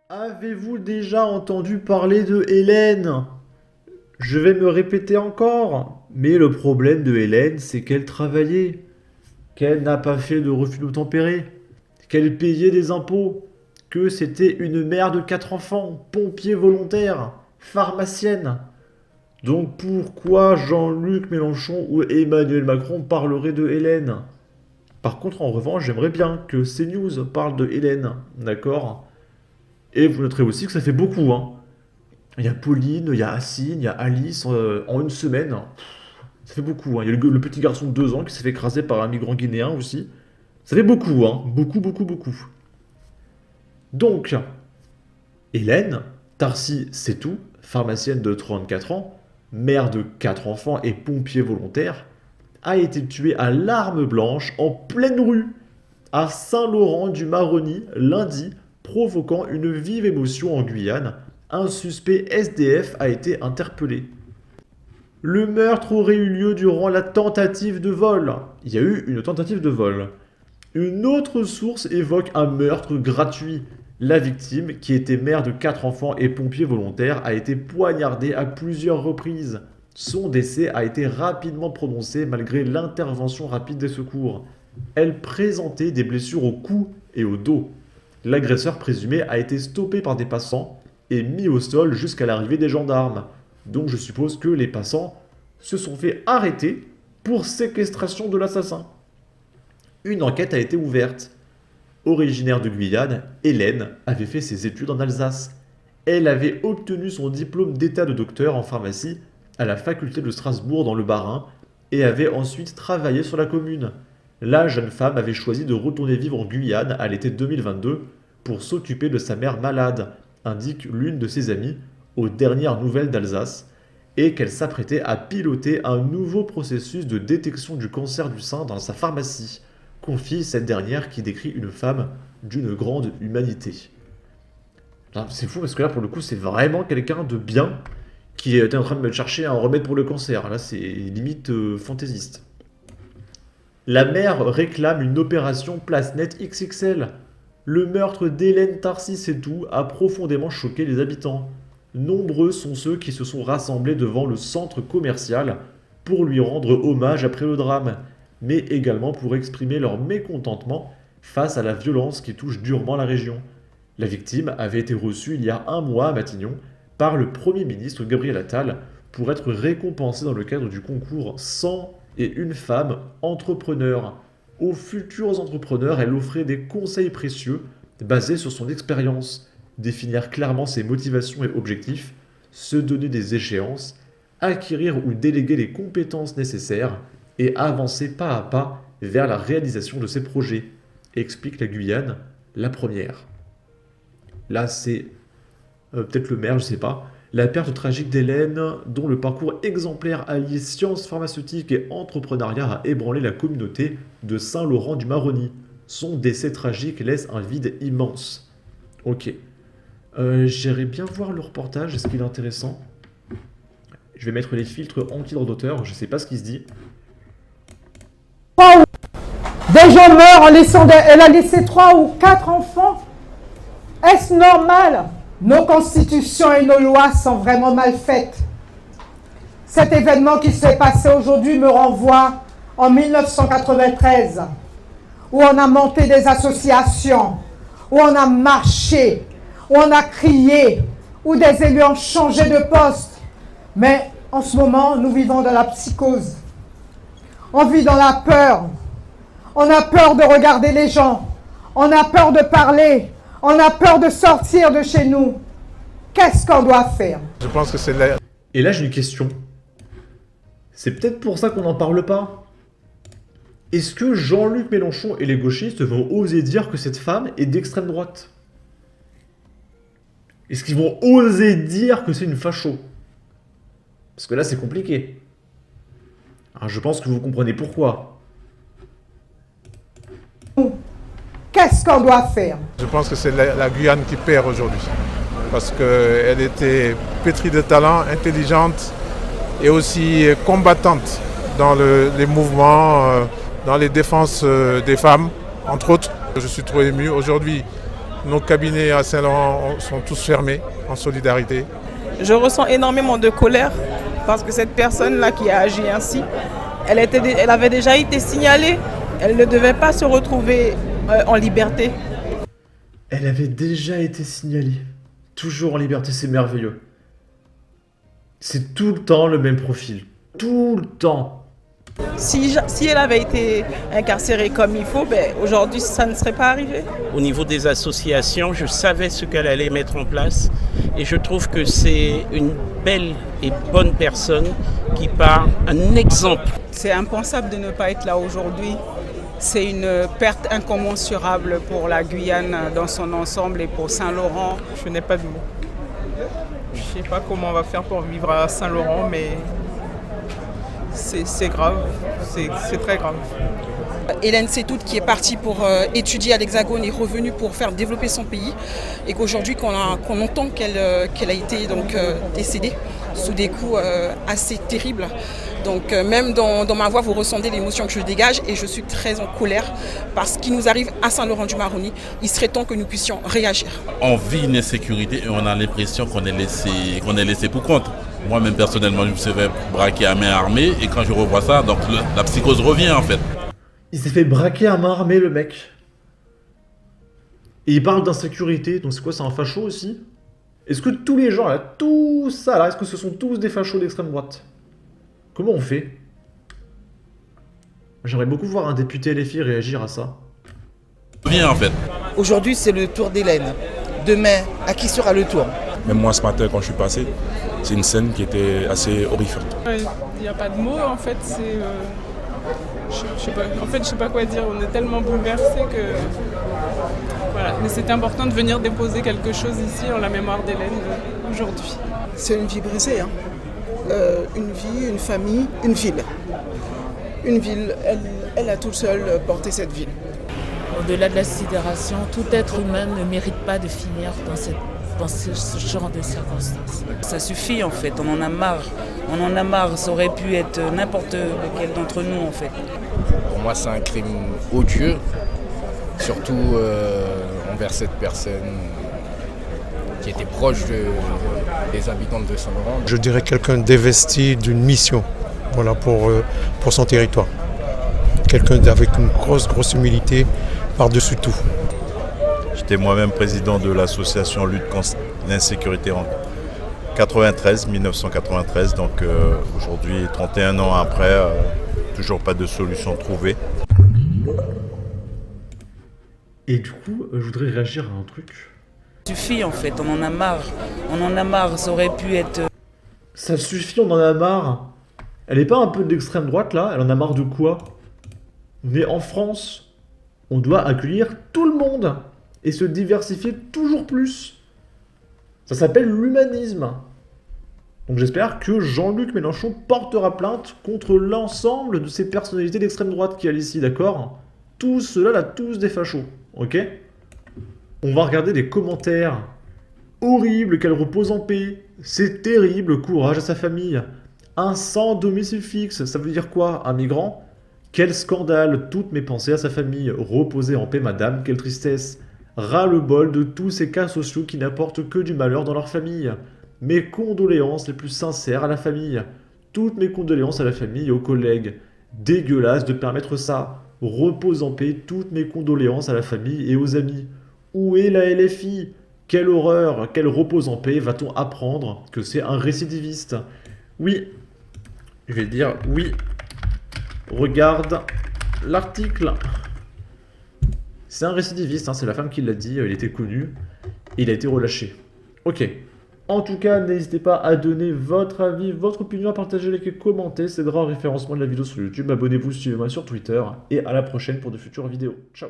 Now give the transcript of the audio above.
Avez-vous déjà entendu parler de Hélène? Je vais me répéter encore. Mais le problème de Hélène, c'est qu'elle travaillait, qu'elle n'a pas fait de refus d'obtempérer, qu'elle payait des impôts, que c'était une mère de quatre enfants, pompier volontaire, pharmacienne. Donc pourquoi Jean-Luc Mélenchon ou Emmanuel Macron parleraient de Hélène? Par contre, en revanche, j'aimerais bien que CNews parle de Hélène, d'accord? Et vous noterez aussi que ça fait beaucoup, hein. Il y a Pauline, il y a Assine, il y a Alice en une semaine. Ça fait beaucoup, hein. Il y a le petit garçon de 2 ans qui s'est fait écraser par un migrant guinéen aussi. Ça fait beaucoup, hein. Beaucoup, beaucoup, beaucoup. Donc, Hélène, Tarsi tout, pharmacienne de 34 ans, mère de 4 enfants et pompier volontaire, a été tuée à l'arme blanche en pleine rue à Saint-Laurent-du-Maroni lundi, provoquant une vive émotion en Guyane. Un suspect SDF a été interpellé. Le meurtre aurait eu lieu durant la tentative de vol. Il y a eu une tentative de vol. Une autre source évoque un meurtre gratuit. La victime, qui était mère de 4 enfants et pompier volontaire, a été poignardée à plusieurs reprises. Son décès a été rapidement prononcé malgré l'intervention rapide des secours. Elle présentait des blessures au cou et au dos. L'agresseur présumé a été stoppé par des passants et mis au sol jusqu'à l'arrivée des gendarmes. Donc je suppose que les passants se sont fait arrêter pour séquestration de l'assassin. Une enquête a été ouverte. Originaire de Guyane, Hélène avait fait ses études en Alsace. Elle avait obtenu son diplôme d'état de docteur en pharmacie à la faculté de Strasbourg dans le Bas-Rhin et avait ensuite travaillé sur la commune. La jeune femme avait choisi de retourner vivre en Guyane à l'été 2022 pour s'occuper de sa mère malade, indique l'une de ses amies aux dernières nouvelles d'Alsace, et qu'elle s'apprêtait à piloter un nouveau processus de détection du cancer du sein dans sa pharmacie, confie cette dernière qui décrit une femme d'une grande humanité. C'est fou parce que là, pour le coup, c'est vraiment quelqu'un de bien qui était en train de me chercher un remède pour le cancer. Là, c'est limite fantaisiste. La mère réclame une opération place nette XXL. Le meurtre d'Hélène Tarsi-Setou a profondément choqué les habitants. Nombreux sont ceux qui se sont rassemblés devant le centre commercial pour lui rendre hommage après le drame, mais également pour exprimer leur mécontentement face à la violence qui touche durement la région. La victime avait été reçue il y a un mois à Matignon par le Premier ministre Gabriel Attal pour être récompensée dans le cadre du concours 100 et une femme entrepreneur. Aux futurs entrepreneurs, elle offrait des conseils précieux basés sur son expérience, définir clairement ses motivations et objectifs, se donner des échéances, acquérir ou déléguer les compétences nécessaires et avancer pas à pas vers la réalisation de ses projets, explique la Guyane, la première. Là, c'est peut-être le maire, je sais pas. La perte tragique d'Hélène, dont le parcours exemplaire allié sciences pharmaceutiques et entrepreneuriat a ébranlé la communauté de Saint-Laurent-du-Maroni. Son décès tragique laisse un vide immense. Ok. J'irais bien voir le reportage, est-ce qu'il est intéressant? Je vais mettre les filtres anti-droit d'auteur, je sais pas ce qu'il se dit. Des gens meurent en laissant elle a laissé 3 ou 4 enfants. Est-ce normal? Nos constitutions et nos lois sont vraiment mal faites. Cet événement qui s'est passé aujourd'hui me renvoie en 1993, où on a monté des associations, où on a marché, où on a crié, où des élus ont changé de poste. Mais en ce moment, nous vivons dans la psychose. On vit dans la peur. On a peur de regarder les gens. On a peur de parler. On a peur de sortir de chez nous. Qu'est-ce qu'on doit faire? Je pense que c'est là. Et là, j'ai une question. C'est peut-être pour ça qu'on n'en parle pas. Est-ce que Jean-Luc Mélenchon et les gauchistes vont oser dire que cette femme est d'extrême droite? Est-ce qu'ils vont oser dire que c'est une facho? Parce que là, c'est compliqué. Alors, je pense que vous comprenez pourquoi. Qu'est-ce qu'on doit faire? Je pense que c'est la Guyane qui perd aujourd'hui. Parce qu'elle était pétrie de talent, intelligente et aussi combattante dans les mouvements, dans les défenses des femmes, entre autres. Je suis trop ému. Aujourd'hui, Nos cabinets à Saint-Laurent sont tous fermés en solidarité. Je ressens énormément de colère parce que cette personne-là qui a agi ainsi, elle avait déjà été signalée. Elle ne devait pas se retrouver en liberté. Elle avait déjà été signalée. Toujours en liberté, c'est merveilleux. C'est tout le temps le même profil. Tout le temps. Si elle avait été incarcérée comme il faut, aujourd'hui ça ne serait pas arrivé. Au niveau des associations, je savais ce qu'elle allait mettre en place et je trouve que c'est une belle et bonne personne qui part un exemple. C'est impensable de ne pas être là aujourd'hui. C'est une perte incommensurable pour la Guyane dans son ensemble et pour Saint-Laurent. Je n'ai pas de mots. Je ne sais pas comment on va faire pour vivre à Saint-Laurent, mais c'est grave, c'est très grave. Hélène Seytout qui est partie pour étudier à l'Hexagone est revenue pour faire développer son pays et qu'aujourd'hui qu'on entend qu'elle a été donc décédée sous des coups assez terribles. Donc même dans ma voix vous ressentez l'émotion que je dégage et je suis très en colère parce ce qui nous arrive à Saint-Laurent-du-Maroni, il serait temps que nous puissions réagir. On vit une insécurité et on a l'impression qu'on est laissé pour compte. Moi-même personnellement, je me suis fait braquer à main armée et quand je revois ça, donc la psychose revient en fait. Il s'est fait braquer à main armée, le mec. Et il parle d'insécurité, donc c'est quoi, c'est un facho aussi? Est-ce que tous les gens là, tout ça là, est-ce que ce sont tous des fachos d'extrême droite? Comment on fait? J'aimerais beaucoup voir un député LFI réagir à ça. Revient en fait. Aujourd'hui, c'est le tour d'Hélène. Demain, à qui sera le tour? Même moi, ce matin, quand je suis passé, c'est une scène qui était assez horrifiante. Il n'y a pas de mots, en fait. Je sais pas quoi dire. On est tellement bouleversés que... Voilà. Mais c'était important de venir déposer quelque chose ici en la mémoire d'Hélène aujourd'hui. C'est une vie brisée, hein. Une vie, une famille, une ville. Une ville, elle a toute seule porté cette ville. Au-delà de la sidération, tout être humain ne mérite pas de finir dans ce genre de circonstances. Ça suffit en fait, on en a marre. On en a marre, ça aurait pu être n'importe lequel d'entre nous en fait. Pour moi c'est un crime odieux, surtout envers cette personne qui était proche des habitants de Saint-Laurent. Je dirais quelqu'un d'investi d'une mission, voilà, pour son territoire. Quelqu'un avec une grosse humilité par-dessus tout. J'étais moi-même président de l'association Lutte contre l'insécurité en 1993, donc aujourd'hui, 31 ans après, toujours pas de solution trouvée. Et du coup, je voudrais réagir à un truc. Ça suffit en fait, on en a marre, ça aurait pu être... Ça suffit, on en a marre. Elle est pas un peu d'extrême droite là? Elle en a marre de quoi? On est en France, on doit accueillir tout le monde et se diversifier toujours plus. Ça s'appelle l'humanisme. Donc j'espère que Jean-Luc Mélenchon portera plainte contre l'ensemble de ces personnalités d'extrême droite qu'il y a ici, d'accord? Tous ceux-là, là, tous des fachos, ok? On va regarder les commentaires. Horrible qu'elle repose en paix. C'est terrible, courage à sa famille. Un sans domicile fixe, ça veut dire quoi? Un migrant? Quel scandale, toutes mes pensées à sa famille. Reposez en paix, madame, quelle tristesse. Ras-le-bol de tous ces cas sociaux qui n'apportent que du malheur dans leur famille. Mes condoléances les plus sincères à la famille. Toutes mes condoléances à la famille et aux collègues. Dégueulasse de permettre ça. Repose en paix, toutes mes condoléances à la famille et aux amis. Où est la LFI? Quelle horreur, quel repose en paix va-t-on apprendre que c'est un récidiviste? Oui, je vais dire oui. Regarde l'article. C'est un récidiviste, hein, c'est la femme qui l'a dit, il était connu, et il a été relâché. Ok. En tout cas, n'hésitez pas à donner votre avis, votre opinion, à partager, liker, commenter, ça aidera au référencement de la vidéo sur YouTube. Abonnez-vous, suivez-moi sur Twitter, et à la prochaine pour de futures vidéos. Ciao.